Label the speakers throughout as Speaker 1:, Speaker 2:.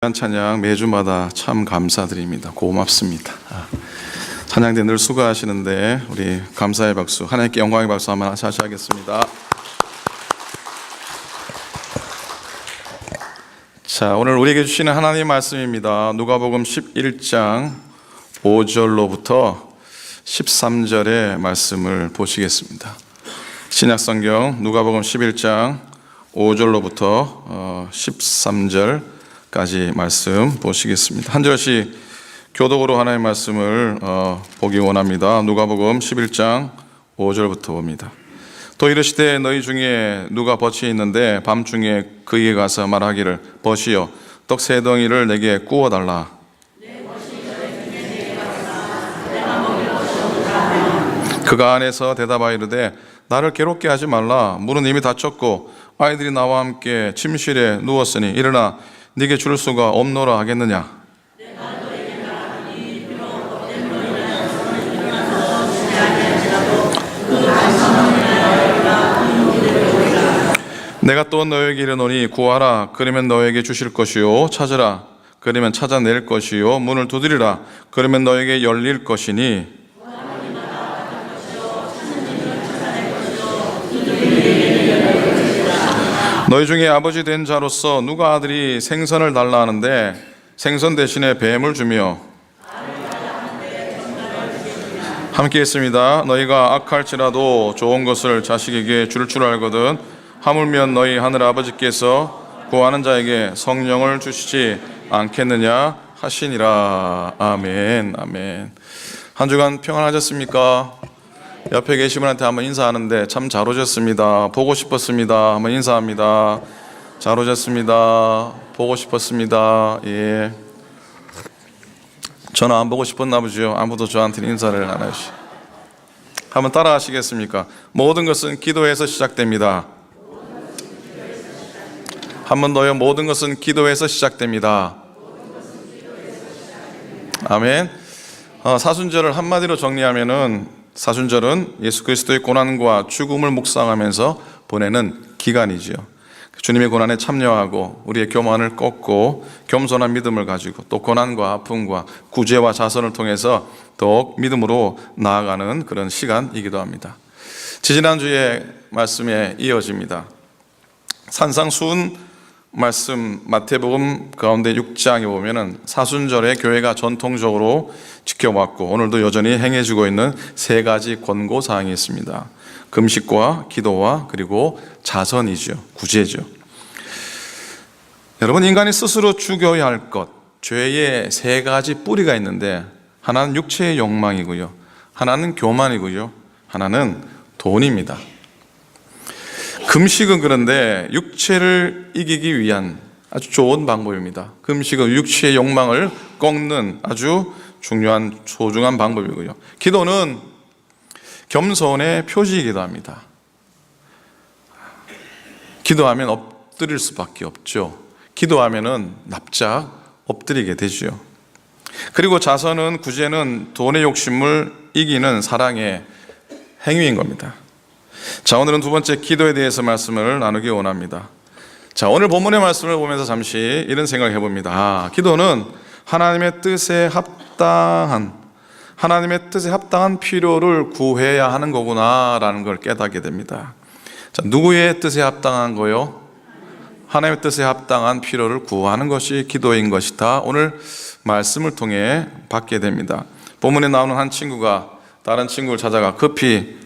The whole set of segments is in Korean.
Speaker 1: 찬양 매주마다 참 감사드립니다. 고맙습니다. 찬양대 늘 수고하시는데 우리 감사의 박수, 하나님께 영광의 박수 한번 다시 하겠습니다. 자, 오늘 우리에게 주시는 하나님의 말씀입니다. 누가복음 11장 5절로부터 13절의 말씀을 보시겠습니다. 신약성경 누가복음 11장 5절로부터 13절 까지 말씀 보시겠습니다. 한 절씩 교독으로 하나님의 말씀을 보기 원합니다. 누가복음 11장 5절부터 봅니다. 또 이르시되 너희 중에 누가 벗이 있는데 밤중에 그에게 가서 말하기를 벗이여 떡 세 덩이를 내게 구워달라. 그가 안에서 대답하이르되 나를 괴롭게 하지 말라. 문은 이미 닫혔고 아이들이 나와 함께 침실에 누웠으니 일어나 네게 줄 수가 없노라 하겠느냐. 내가 또 너에게 이르노니 구하라 그러면 너에게 주실 것이요 찾으라 그러면 찾아낼 것이요 문을 두드리라 그러면 너에게 열릴 것이니 너희 중에 아버지 된 자로서 누가 아들이 생선을 달라 하는데 생선 대신에 뱀을 주며 함께 했습니다. 너희가 악할지라도 좋은 것을 자식에게 줄 줄 알거든 하물며 너희 하늘 아버지께서 구하는 자에게 성령을 주시지 않겠느냐 하시니라. 아멘. 아멘. 한 주간 평안하셨습니까? 옆에 계신 분한테 한번 인사하는데 참 잘 오셨습니다. 보고 싶었습니다. 한번 인사합니다. 잘 오셨습니다. 보고 싶었습니다. 예. 저는 안 보고 싶었나 보죠. 아무도 저한테 인사를 안 하시. 한번 따라 하시겠습니까? 모든 것은 기도에서 시작됩니다. 한 번 더요. 모든 것은 기도에서 시작됩니다. 아멘. 사순절을 한마디로 정리하면은 사순절은 예수 그리스도의 고난과 죽음을 묵상하면서 보내는 기간이지요. 주님의 고난에 참여하고 우리의 교만을 꺾고 겸손한 믿음을 가지고 또 고난과 아픔과 구제와 자선을 통해서 더욱 믿음으로 나아가는 그런 시간이기도 합니다. 지지난주의 말씀에 이어집니다. 산상수훈 말씀 마태복음 가운데 6장에 보면은 사순절에 교회가 전통적으로 지켜왔고 오늘도 여전히 행해지고 있는 세 가지 권고 사항이 있습니다. 금식과 기도와 그리고 자선이죠. 구제죠. 여러분, 인간이 스스로 죽여야 할 것, 죄의 세 가지 뿌리가 있는데 하나는 육체의 욕망이고요, 하나는 교만이고요, 하나는 돈입니다. 금식은 그런데 육체를 이기기 위한 아주 좋은 방법입니다. 금식은 육체의 욕망을 꺾는 아주 중요한 소중한 방법이고요. 기도는 겸손의 표시이기도 합니다. 기도하면 엎드릴 수밖에 없죠. 기도하면은 납작 엎드리게 되죠. 그리고 자선은, 구제는 돈의 욕심을 이기는 사랑의 행위인 겁니다. 자, 오늘은 두 번째 기도에 대해서 말씀을 나누기 원합니다. 자, 오늘 본문의 말씀을 보면서 잠시 이런 생각을 해봅니다. 기도는 하나님의 뜻에 합당한 필요를 구해야 하는 거구나라는 걸 깨닫게 됩니다. 자, 누구의 뜻에 합당한 거요? 하나님의 뜻에 합당한 필요를 구하는 것이 기도인 것이다. 오늘 말씀을 통해 받게 됩니다. 본문에 나오는 한 친구가 다른 친구를 찾아가 급히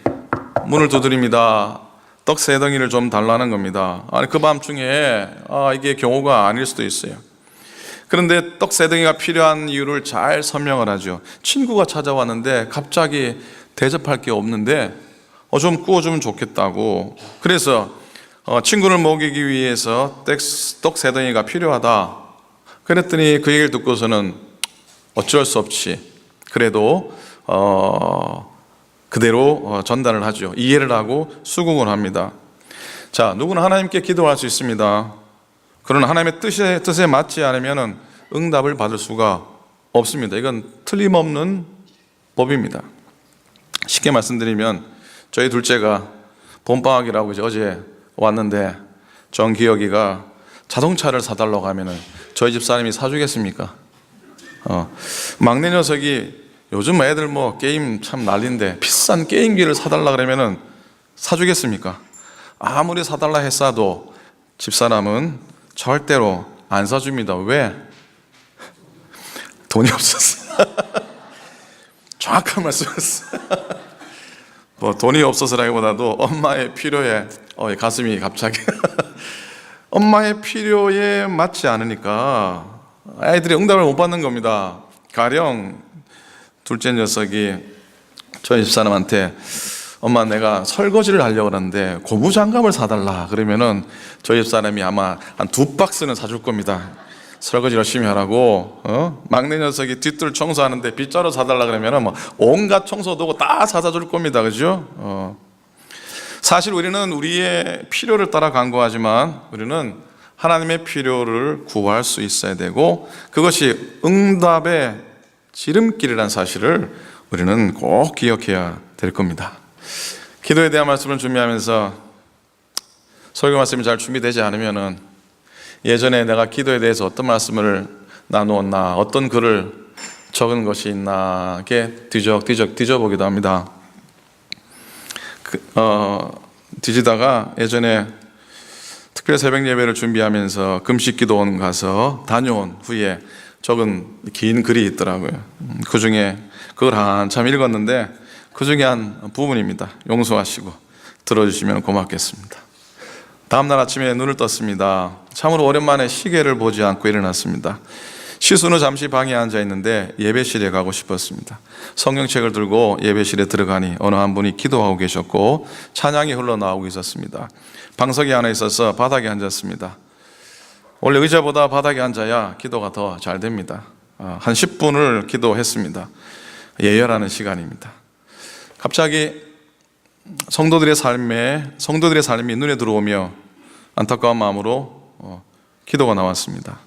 Speaker 1: 문을 두드립니다. 떡 세 덩이를 좀 달라는 겁니다. 아니, 그 밤중에 이게 경우가 아닐 수도 있어요. 그런데 떡 세 덩이가 필요한 이유를 잘 설명을 하죠. 친구가 찾아왔는데 갑자기 대접할 게 없는데 좀 구워주면 좋겠다고. 그래서 친구를 먹이기 위해서 떡 세 덩이가 필요하다. 그랬더니 그 얘기를 듣고서는 어쩔 수 없이 그래도 그대로 전달을 하죠. 이해를 하고 수긍을 합니다. 자, 누구나 하나님께 기도할 수 있습니다. 그러나 하나님의 뜻에 맞지 않으면 응답을 받을 수가 없습니다. 이건 틀림없는 법입니다. 쉽게 말씀드리면 저희 둘째가 봄방학이라고 이제 어제 왔는데 정기혁이가 자동차를 사달라고 하면은 저희 집 사람이 사주겠습니까? 막내 녀석이 요즘 애들 뭐 게임 참 난리인데 비싼 게임기를 사달라 그러면은 사주겠습니까? 아무리 사달라 했어도 집사람은 절대로 안 사줍니다. 왜? 돈이 없어서. 정확한 말씀이었어요. 뭐 돈이 없어서라기보다도 엄마의 필요에 가슴이 갑자기 엄마의 필요에 맞지 않으니까 아이들이 응답을 못 받는 겁니다. 가령 둘째 녀석이 저희 집사람한테 엄마 내가 설거지를 하려고 하는데 고무장갑을 사달라 그러면은 저희 집사람이 아마 한 2박스는 사줄 겁니다. 설거지 열심히 하라고. 막내 녀석이 뒷뜰 청소하는데 빗자루 사달라 그러면은 뭐 온갖 청소도구 다 사다 줄 겁니다. 그죠? 사실 우리는 우리의 필요를 따라 간구하지만 우리는 하나님의 필요를 구할 수 있어야 되고 그것이 응답의 지름길이라는 사실을 우리는 꼭 기억해야 될 겁니다. 기도에 대한 말씀을 준비하면서 설교 말씀이 잘 준비되지 않으면은 예전에 내가 기도에 대해서 어떤 말씀을 나누었나, 어떤 글을 적은 것이 있나 이렇게 뒤져보기도 합니다. 뒤지다가 예전에 특별 새벽 예배를 준비하면서 금식 기도원 가서 다녀온 후에 적은 긴 글이 있더라고요. 그 중에 그걸 한참 읽었는데 그 중에 한 부분입니다. 용서하시고 들어주시면 고맙겠습니다. 다음날 아침에 눈을 떴습니다. 참으로 오랜만에 시계를 보지 않고 일어났습니다. 시수는 잠시 방에 앉아 있는데 예배실에 가고 싶었습니다. 성경책을 들고 예배실에 들어가니 어느 한 분이 기도하고 계셨고 찬양이 흘러나오고 있었습니다. 방석이 하나 있어서 바닥에 앉았습니다. 원래 의자보다 바닥에 앉아야 기도가 더 잘 됩니다. 한 10분을 기도했습니다. 예열하는 시간입니다. 갑자기 성도들의 삶이 눈에 들어오며 안타까운 마음으로 기도가 나왔습니다.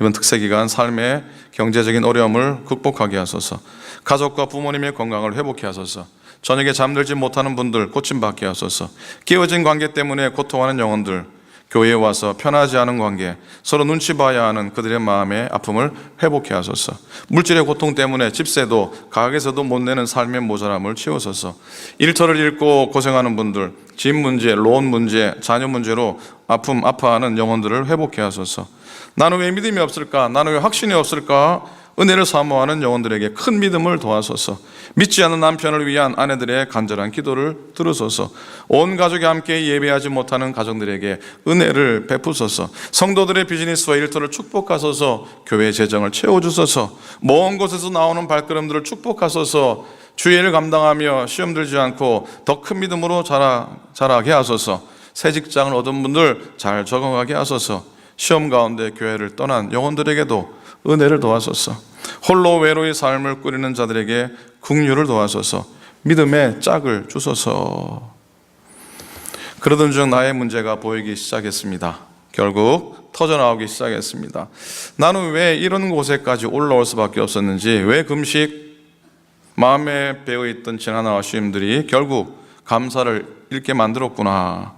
Speaker 1: 이번 특세 기간 삶의 경제적인 어려움을 극복하게 하소서, 가족과 부모님의 건강을 회복해 하소서, 저녁에 잠들지 못하는 분들 고침받게 하소서, 깨어진 관계 때문에 고통하는 영혼들, 교회에 와서 편하지 않은 관계, 서로 눈치 봐야 하는 그들의 마음의 아픔을 회복해 하소서, 물질의 고통 때문에 집세도 가게에서도 못 내는 삶의 모자람을 채우소서, 일터를 잃고 고생하는 분들, 집 문제, 론 문제, 자녀 문제로 아파하는 영혼들을 회복해 하소서, 나는 왜 믿음이 없을까? 나는 왜 확신이 없을까? 은혜를 사모하는 영혼들에게 큰 믿음을 도와소서, 믿지 않는 남편을 위한 아내들의 간절한 기도를 들으소서, 온 가족이 함께 예배하지 못하는 가정들에게 은혜를 베푸소서, 성도들의 비즈니스와 일터를 축복하소서, 교회 재정을 채워주소서, 먼 곳에서 나오는 발걸음들을 축복하소서, 주의를 감당하며 시험 들지 않고 더 큰 믿음으로 자라게 하소서, 새 직장을 얻은 분들 잘 적응하게 하소서, 시험 가운데 교회를 떠난 영혼들에게도 은혜를 도와소서, 홀로 외로이 삶을 꾸리는 자들에게 긍휼을 도와소서, 믿음의 짝을 주소서. 그러던 중 나의 문제가 보이기 시작했습니다. 결국 터져나오기 시작했습니다. 나는 왜 이런 곳에까지 올라올 수밖에 없었는지, 왜 금식, 마음에 배어있던 지난해와 쉬임들이 결국 감사를 잃게 만들었구나.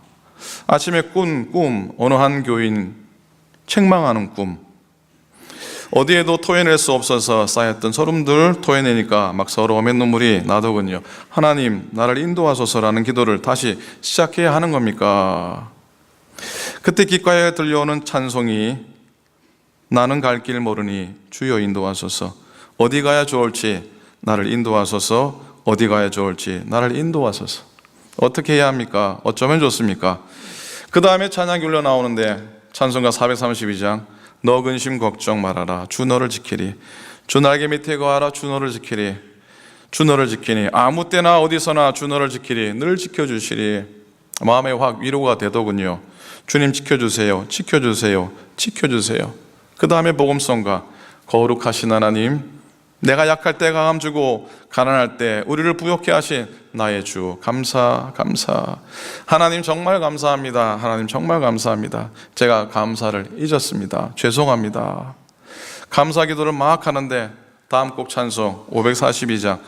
Speaker 1: 아침에 꾼 꿈, 어느 한 교인 책망하는 꿈, 어디에도 토해낼 수 없어서 쌓였던 소름들 토해내니까 막 서러움의 눈물이 나더군요. 하나님 나를 인도하소서라는 기도를 다시 시작해야 하는 겁니까? 그때 귓가에 들려오는 찬송이 나는 갈 길 모르니 주여 인도하소서, 어디 가야 좋을지 나를 인도하소서, 어디 가야 좋을지 나를 인도하소서. 어떻게 해야 합니까? 어쩌면 좋습니까? 그 다음에 찬양이 흘러나오는데 찬송가 432장, 너 근심 걱정 말아라 주 너를 지키리, 주 날개 밑에 거하라 주 너를 지키리, 주 너를 지키니 아무 때나 어디서나 주 너를 지키리, 늘 지켜주시리. 마음에 확 위로가 되더군요. 주님 지켜주세요, 지켜주세요, 지켜주세요. 그 다음에 복음성가, 거룩하신 하나님, 내가 약할 때 강함 주고 가난할 때 우리를 부욕해 하신 나의 주 감사. 하나님 정말 감사합니다. 하나님 정말 감사합니다. 제가 감사를 잊었습니다. 죄송합니다. 감사 기도를 막 하는데 다음 곡 찬송 542장,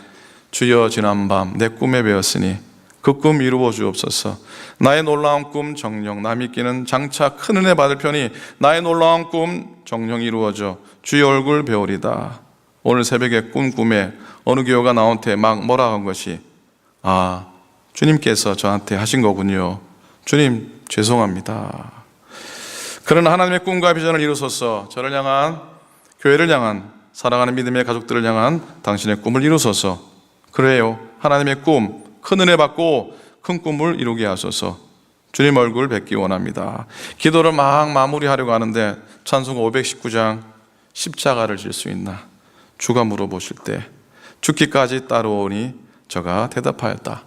Speaker 1: 주여 지난밤 내 꿈에 배었으니 그 꿈 이루어 주옵소서. 나의 놀라운 꿈 정령 남이 끼는 장차 큰 은혜 받을 편이 나의 놀라운 꿈 정령 이루어져 주의 얼굴 배우리다. 오늘 새벽에 꾼 꿈에 어느 교우가 나한테 막 뭐라 한 것이 주님께서 저한테 하신 거군요. 주님 죄송합니다. 그러나 하나님의 꿈과 비전을 이루소서. 저를 향한, 교회를 향한, 사랑하는 믿음의 가족들을 향한 당신의 꿈을 이루소서. 그래요, 하나님의 꿈, 큰 은혜 받고 큰 꿈을 이루게 하소서. 주님 얼굴 뵙기 원합니다. 기도를 막 마무리하려고 하는데 찬송가 519장 십자가를 질 수 있나? 주가 물어보실 때 죽기까지 따르오니 저가 대답하였다.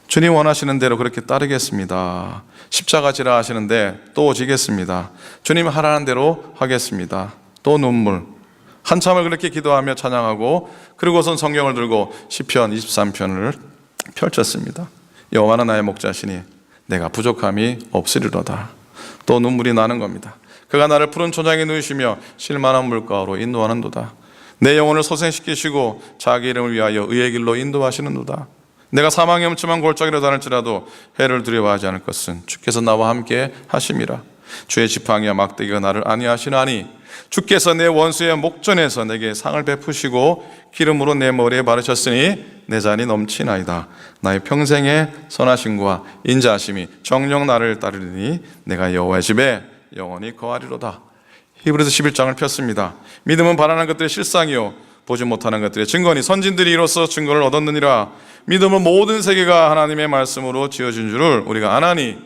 Speaker 1: 주님 원하시는 대로 그렇게 따르겠습니다. 십자가 지라 하시는데 또 지겠습니다. 주님 하라는 대로 하겠습니다. 또 눈물. 한참을 그렇게 기도하며 찬양하고 그리고선 성경을 들고 시편 23편을 펼쳤습니다. 여호와는 나의 목자시니 내가 부족함이 없으리로다. 또 눈물이 나는 겁니다. 그가 나를 푸른 초장에 누이시며 실만한 물가로 인도하는도다. 내 영혼을 소생시키시고 자기 이름을 위하여 의의 길로 인도하시는도다. 내가 사망의 음침한 골짜기로 다닐지라도 해를 두려워하지 않을 것은 주께서 나와 함께 하심이라. 주의 지팡이와 막대기가 나를 안위하시나니 주께서 내 원수의 목전에서 내게 상을 베푸시고 기름으로 내 머리에 바르셨으니 내 잔이 넘치나이다. 나의 평생의 선하심과 인자하심이 정녕 나를 따르리니 내가 여호와의 집에 영원히 거하리로다. 히브리서 11장을 폈습니다. 믿음은 바라는 것들의 실상이요 보지 못하는 것들의 증거니 선진들이 이로써 증거를 얻었느니라. 믿음은 모든 세계가 하나님의 말씀으로 지어진 줄을 우리가 아나니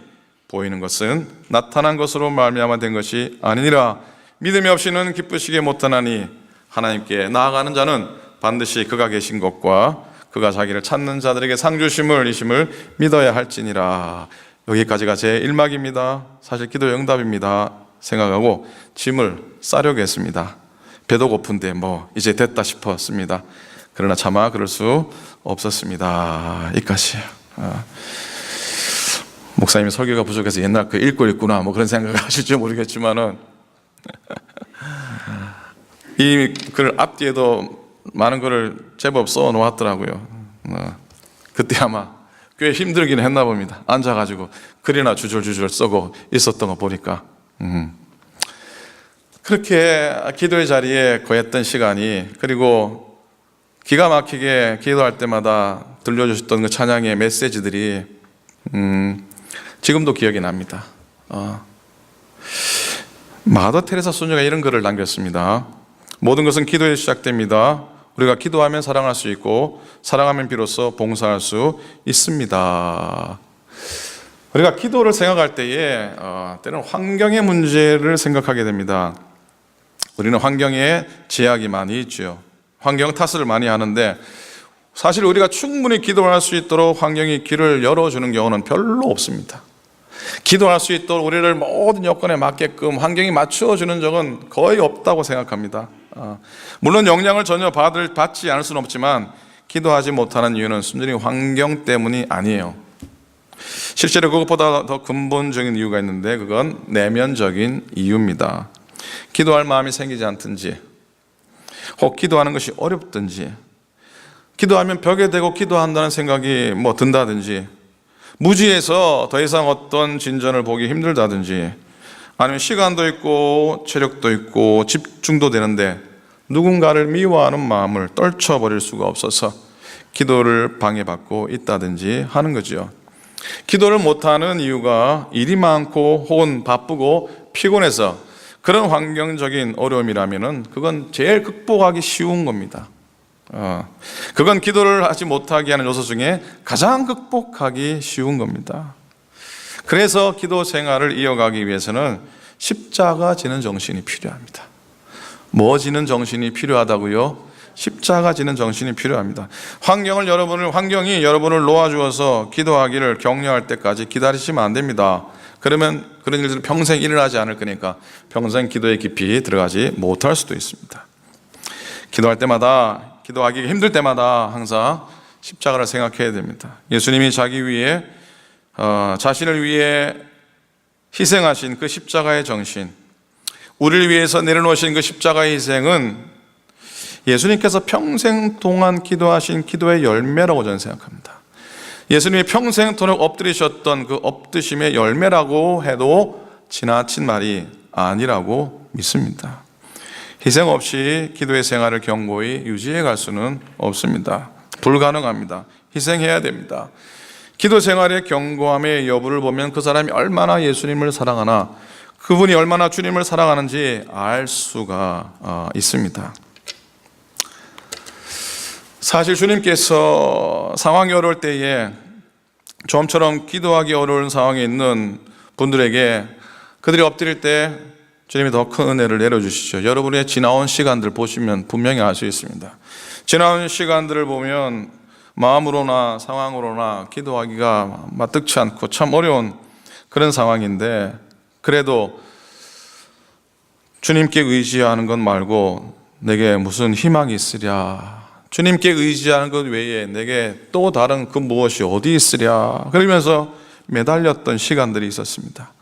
Speaker 1: 보이는 것은 나타난 것으로 말미암아 된 것이 아니니라. 믿음이 없이는 기쁘시게 못하나니 하나님께 나아가는 자는 반드시 그가 계신 것과 그가 자기를 찾는 자들에게 상 주심을 이심을 믿어야 할지니라. 여기까지가 제 1막입니다. 사실 기도 응답입니다 생각하고 짐을 싸려고 했습니다. 배도 고픈데 이제 됐다 싶었습니다. 그러나 차마 그럴 수 없었습니다. 이까지요. 목사님이 설교가 부족해서 옛날 그 읽고 있구나 그런 생각을 하실지 모르겠지만은 이 글 앞뒤에도 많은 글을 제법 써 놓았더라고요. 그때 아마 꽤 힘들긴 했나 봅니다. 앉아가지고 글이나 주절주절 쓰고 있었던 거 보니까 그렇게 기도의 자리에 거했던 시간이, 그리고 기가 막히게 기도할 때마다 들려주셨던 그 찬양의 메시지들이 지금도 기억이 납니다. 마더 테레사 소녀가 이런 글을 남겼습니다. 모든 것은 기도에 시작됩니다. 우리가 기도하면 사랑할 수 있고 사랑하면 비로소 봉사할 수 있습니다. 우리가 기도를 생각할 때에 때는 환경의 문제를 생각하게 됩니다. 우리는 환경에 제약이 많이 있죠. 환경 탓을 많이 하는데 사실 우리가 충분히 기도할 수 있도록 환경이 길을 열어주는 경우는 별로 없습니다. 기도할 수 있도록 우리를 모든 여건에 맞게끔 환경이 맞추어주는 적은 거의 없다고 생각합니다. 물론 영향을 전혀 받지 않을 수는 없지만 기도하지 못하는 이유는 순전히 환경 때문이 아니에요. 실제로 그것보다 더 근본적인 이유가 있는데 그건 내면적인 이유입니다. 기도할 마음이 생기지 않든지, 혹 기도하는 것이 어렵든지, 기도하면 벽에 대고 기도한다는 생각이 든다든지, 무지해서 더 이상 어떤 진전을 보기 힘들다든지, 아니면 시간도 있고 체력도 있고 집중도 되는데 누군가를 미워하는 마음을 떨쳐버릴 수가 없어서 기도를 방해받고 있다든지 하는 거죠. 기도를 못하는 이유가 일이 많고 혹은 바쁘고 피곤해서 그런 환경적인 어려움이라면 그건 제일 극복하기 쉬운 겁니다. 그건 기도를 하지 못하게 하는 요소 중에 가장 극복하기 쉬운 겁니다. 그래서 기도 생활을 이어가기 위해서는 십자가 지는 정신이 필요합니다. 뭐 지는 정신이 필요하다고요? 십자가 지는 정신이 필요합니다. 환경이 여러분을 놓아주어서 기도하기를 격려할 때까지 기다리시면 안 됩니다. 그러면 그런 일들은 평생 일어나지 않을 거니까 평생 기도에 깊이 들어가지 못할 수도 있습니다. 기도할 때마다, 기도하기 힘들 때마다 항상 십자가를 생각해야 됩니다. 예수님이 자신을 위해 희생하신 그 십자가의 정신, 우리를 위해서 내려놓으신 그 십자가의 희생은 예수님께서 평생 동안 기도하신 기도의 열매라고 저는 생각합니다. 예수님이 평생토록 엎드리셨던 그 엎드심의 열매라고 해도 지나친 말이 아니라고 믿습니다. 희생 없이 기도의 생활을 견고히 유지해 갈 수는 없습니다. 불가능합니다. 희생해야 됩니다. 기도 생활의 견고함의 여부를 보면 그 사람이 얼마나 예수님을 사랑하나, 그분이 얼마나 주님을 사랑하는지 알 수가 있습니다. 사실 주님께서 상황이 어려울 때에 좀처럼 기도하기 어려운 상황에 있는 분들에게 그들이 엎드릴 때 주님이 더 큰 은혜를 내려주시죠. 여러분의 지나온 시간들 보시면 분명히 알 수 있습니다. 지나온 시간들을 보면 마음으로나 상황으로나 기도하기가 마뜩치 않고 참 어려운 그런 상황인데, 그래도 주님께 의지하는 것 말고 내게 무슨 희망이 있으랴, 주님께 의지하는 것 외에 내게 또 다른 그 무엇이 어디 있으랴, 그러면서 매달렸던 시간들이 있었습니다.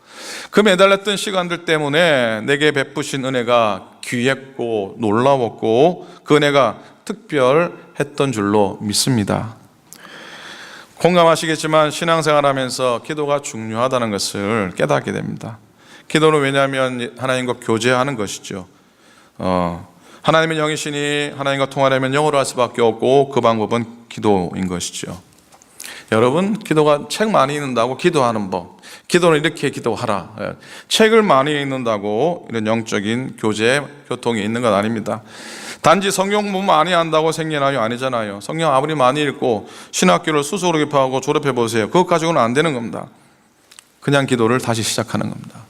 Speaker 1: 그 매달렸던 시간들 때문에 내게 베푸신 은혜가 귀했고 놀라웠고 그 은혜가 특별했던 줄로 믿습니다. 공감하시겠지만 신앙생활하면서 기도가 중요하다는 것을 깨닫게 됩니다. 기도는 왜냐하면 하나님과 교제하는 것이죠. 하나님은 영이시니 하나님과 통하려면 영으로 할 수밖에 없고 그 방법은 기도인 것이죠. 여러분, 기도가 책 많이 읽는다고 기도하는 법, 기도는 이렇게 기도하라, 책을 많이 읽는다고 이런 영적인 교제, 교통이 있는 건 아닙니다. 단지 성경 공부 많이 한다고 생겨나요? 아니잖아요. 성경 아무리 많이 읽고 신학교를 스스로 개파하고 졸업해 보세요. 그것 가지고는 안 되는 겁니다. 그냥 기도를 다시 시작하는 겁니다.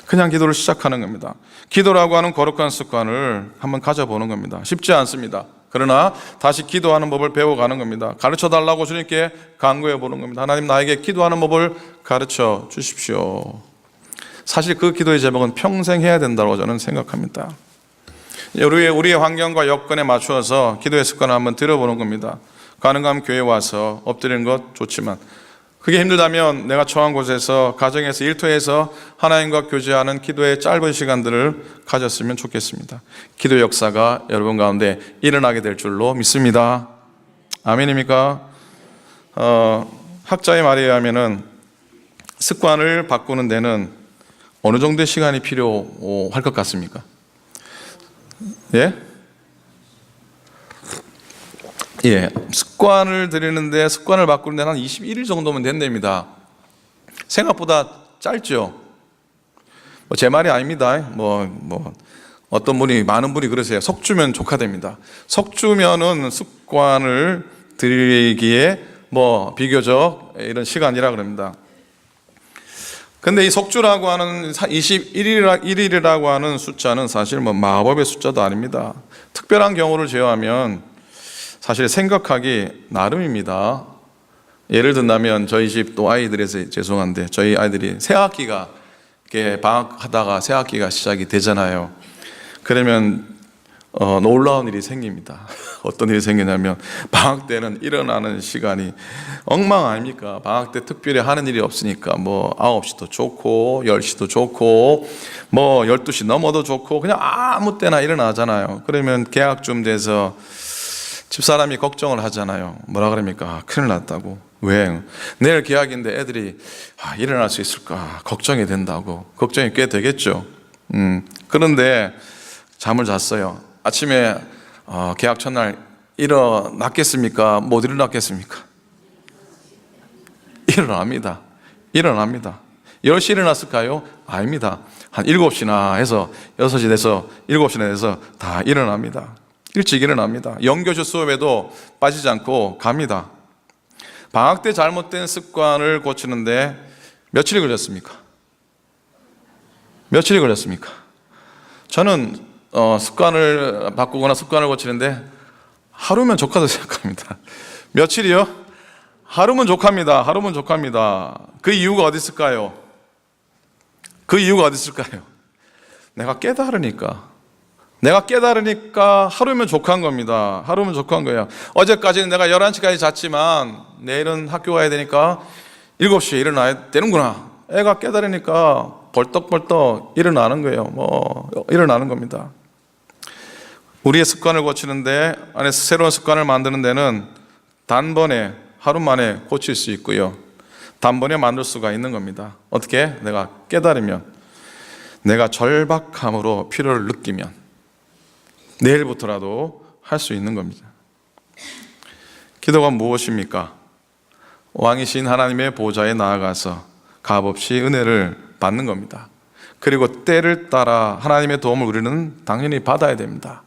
Speaker 1: 그냥 기도를 시작하는 겁니다. 기도라고 하는 거룩한 습관을 한번 가져보는 겁니다. 쉽지 않습니다. 그러나 다시 기도하는 법을 배워가는 겁니다. 가르쳐 달라고 주님께 간구해 보는 겁니다. 하나님, 나에게 기도하는 법을 가르쳐 주십시오. 사실 그 기도의 제목은 평생 해야 된다고 저는 생각합니다. 우리의 환경과 여건에 맞추어서 기도의 습관을 한번 들여보는 겁니다. 가능하면 교회 와서 엎드리는 것 좋지만, 그게 힘들다면 내가 처한 곳에서, 가정에서, 일터에서 하나님과 교제하는 기도의 짧은 시간들을 가졌으면 좋겠습니다. 기도 역사가 여러분 가운데 일어나게 될 줄로 믿습니다. 아멘입니까? 학자의 말에 의하면은 습관을 바꾸는 데는 어느 정도의 시간이 필요할 것 같습니까? 예? 예, 습관을 들이는데, 습관을 바꾸는 데는 한 21일 정도면 된답니다. 생각보다 짧죠? 제 말이 아닙니다. 어떤 분이, 많은 분이 그러세요. 석주면 족하답니다. 석주면은 습관을 들이기에 비교적 이런 시간이라 그럽니다. 근데 이 석주라고 하는 21일이라고 하는 숫자는 사실 마법의 숫자도 아닙니다. 특별한 경우를 제외하면 사실 생각하기 나름입니다. 예를 든다면 저희 집 또 아이들에서 죄송한데, 저희 아이들이 새학기가 이렇게 방학하다가 새학기가 시작이 되잖아요. 그러면 놀라운 일이 생깁니다. 어떤 일이 생기냐면, 방학 때는 일어나는 시간이 엉망 아닙니까? 방학 때 특별히 하는 일이 없으니까 9시도 좋고 10시도 좋고 12시 넘어도 좋고 그냥 아무 때나 일어나잖아요. 그러면 개학쯤 돼서 집사람이 걱정을 하잖아요. 뭐라 그럽니까? 큰일 났다고. 왜? 내일 개학인데 애들이 일어날 수 있을까 걱정이 된다고. 걱정이 꽤 되겠죠. 그런데 잠을 잤어요. 아침에 개학 첫날 일어났겠습니까? 못 일어났겠습니까? 일어납니다. 10시 일어났을까요? 아닙니다. 한 7시나 해서 6시 돼서 7시나 돼서 다 일어납니다. 일찍 일어납니다. 영교실 수업에도 빠지지 않고 갑니다. 방학 때 잘못된 습관을 고치는데 며칠이 걸렸습니까? 저는 습관을 바꾸거나 습관을 고치는데 하루면 족하다고 생각합니다. 며칠이요? 하루면 족합니다. 그 이유가 어디 있을까요? 내가 깨달으니까 하루면 족한 겁니다. 하루면 족한 거예요. 어제까지는 내가 11시까지 잤지만 내일은 학교 가야 되니까 7시에 일어나야 되는구나. 애가 깨달으니까 벌떡벌떡 일어나는 거예요. 일어나는 겁니다. 우리의 습관을 고치는데, 안에서 새로운 습관을 만드는 데는 단번에 하루 만에 고칠 수 있고요. 단번에 만들 수가 있는 겁니다. 어떻게? 내가 깨달으면, 내가 절박함으로 필요를 느끼면 내일부터라도 할 수 있는 겁니다. 기도가 무엇입니까? 왕이신 하나님의 보좌에 나아가서 값없이 은혜를 받는 겁니다. 그리고 때를 따라 하나님의 도움을 우리는 당연히 받아야 됩니다.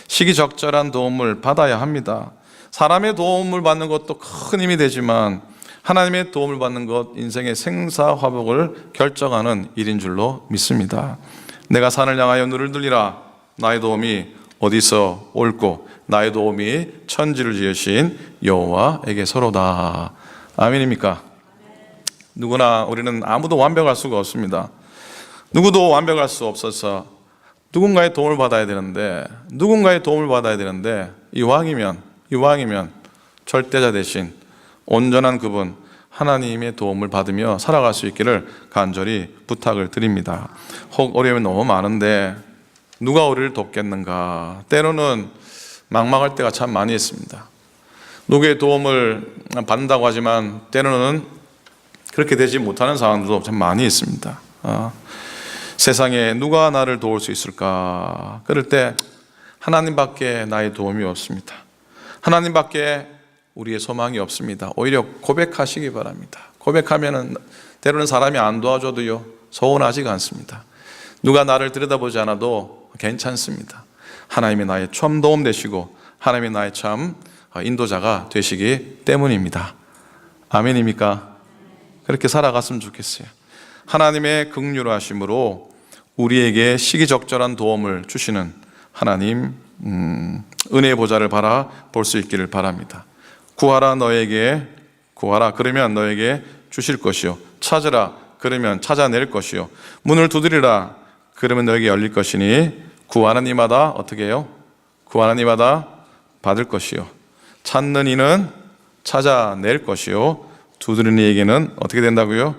Speaker 1: 시기적절한 도움을 받아야 합니다. 사람의 도움을 받는 것도 큰 힘이 되지만 하나님의 도움을 받는 것, 인생의 생사화복을 결정하는 일인 줄로 믿습니다. 내가 산을 향하여 눈을 들리라. 나의 도움이 어디서 올고 나의 도움이 천지를 지으신 여호와에게서로다. 아멘입니까? 누구나 우리는 아무도 완벽할 수가 없습니다. 누구도 완벽할 수 없어서 누군가의 도움을 받아야 되는데 이왕이면 절대자 대신 온전한 그분 하나님의 도움을 받으며 살아갈 수 있기를 간절히 부탁을 드립니다. 혹 어려움이 너무 많은데 누가 우리를 돕겠는가? 때로는 막막할 때가 참 많이 있습니다. 누구의 도움을 받는다고 하지만 때로는 그렇게 되지 못하는 상황들도 참 많이 있습니다. 세상에 누가 나를 도울 수 있을까? 그럴 때 하나님밖에 나의 도움이 없습니다. 하나님밖에 우리의 소망이 없습니다. 오히려 고백하시기 바랍니다. 고백하면은 때로는 사람이 안 도와줘도요 서운하지가 않습니다. 누가 나를 들여다보지 않아도 괜찮습니다. 하나님이 나의 참 도움 되시고 하나님이 나의 참 인도자가 되시기 때문입니다. 아멘입니까? 그렇게 살아갔으면 좋겠어요. 하나님의 긍휼하심으로 우리에게 시기적절한 도움을 주시는 하나님, 은혜의 보좌를 바라볼 수 있기를 바랍니다. 구하라 그러면 너에게 주실 것이요 찾으라 그러면 찾아낼 것이요 문을 두드리라 그러면 너에게 열릴 것이니 구하는 이마다 어떻게 해요? 구하는 이마다 받을 것이요 찾는 이는 찾아낼 것이요 두드리는 이에게는 어떻게 된다고요?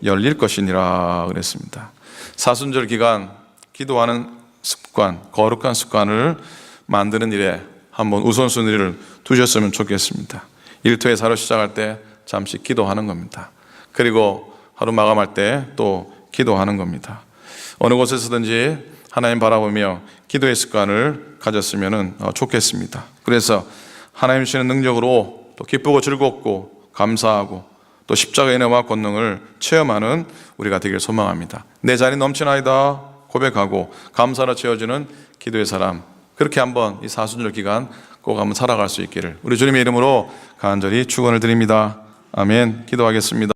Speaker 1: 열릴 것이니라 그랬습니다. 사순절 기간 기도하는 습관, 거룩한 습관을 만드는 일에 한번 우선순위를 두셨으면 좋겠습니다. 일터의 사로 시작할 때 잠시 기도하는 겁니다. 그리고 하루 마감할 때 또 기도하는 겁니다. 어느 곳에서든지 하나님 바라보며 기도의 습관을 가졌으면 좋겠습니다. 그래서 하나님 주시는 능력으로 또 기쁘고 즐겁고 감사하고 또 십자가의 은혜와 권능을 체험하는 우리가 되길 소망합니다. 내 자리 넘치나이다 고백하고 감사로 채워주는 기도의 사람, 그렇게 한번 이 사순절 기간 꼭 한번 살아갈 수 있기를 우리 주님의 이름으로 간절히 축원을 드립니다. 아멘. 기도하겠습니다.